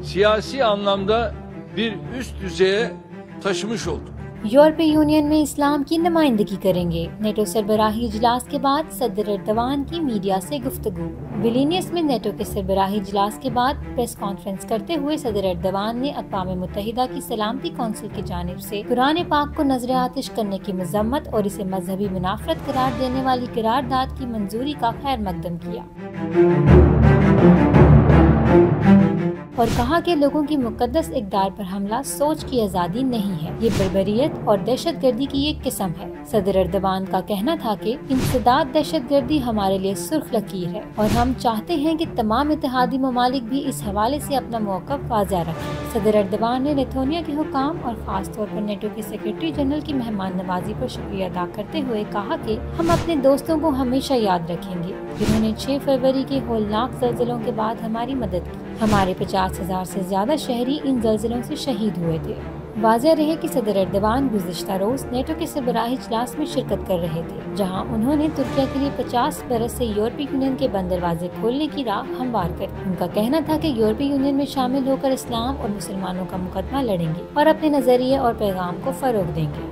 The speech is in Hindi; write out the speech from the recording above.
siyasi anlamda bir üst düzeye taşımış olduk. यूरोपीय यूनियन में इस्लाम की नुमाइंदगी करेंगे। नेटो सरबराही इजलास के बाद सदर एर्दोगान की मीडिया से गुफ्तगू। विलिनियस में नेटो के सरबराही इजलास के बाद प्रेस कॉन्फ्रेंस करते हुए सदर एर्दोगान ने अक़वाम मुत्तहिदा की सलामती कौंसिल की जानिब से कुरान पाक को नजर आतिश करने की मजम्मत और इसे मजहबी मुनाफरत करार देने वाली करारदाद की मंजूरी का खैर मकदम किया और कहा कि लोगों की मुकद्दस इक़दार पर हमला सोच की आज़ादी नहीं है, ये बर्बरियत और दहशतगर्दी की एक किस्म है। सदर एर्दोगान का कहना था कि इंसदाद दहशतगर्दी हमारे लिए सुर्ख लकीर है और हम चाहते हैं कि तमाम इत्तेहादी ममालिक भी इस हवाले से अपना मौक़िफ़ वाज़ेह रखें। सदर एर्दोगान ने लिथुआनिया के हुकाम और ख़ास तौर पर नेटो के सेक्रेटरी जनरल की मेहमान नवाजी पर शुक्रिया अदा करते हुए कहा कि हम अपने दोस्तों को हमेशा याद रखेंगे जिन्होंने 6 फरवरी के होलनाक ज़ल्ज़लों के बाद हमारी मदद की। हमारे 50,000 से ज्यादा शहरी इन ज़ल्ज़लों से शहीद हुए थे। वाज़ेह रहे कि सदर एर्दोगान गुज़िश्ता रोज़ नेटो के सरबराही इजलास में शिरकत कर रहे थे, जहां उन्होंने तुर्किया के लिए 50 बरस से यूरोपीय यूनियन के बंद दरवाजे खोलने की राह हमवार कर। उनका कहना था कि यूरोपीय यूनियन में शामिल होकर इस्लाम और मुसलमानों का मुकदमा लड़ेंगे और अपने नजरिए और पैगाम को फरोग देंगे।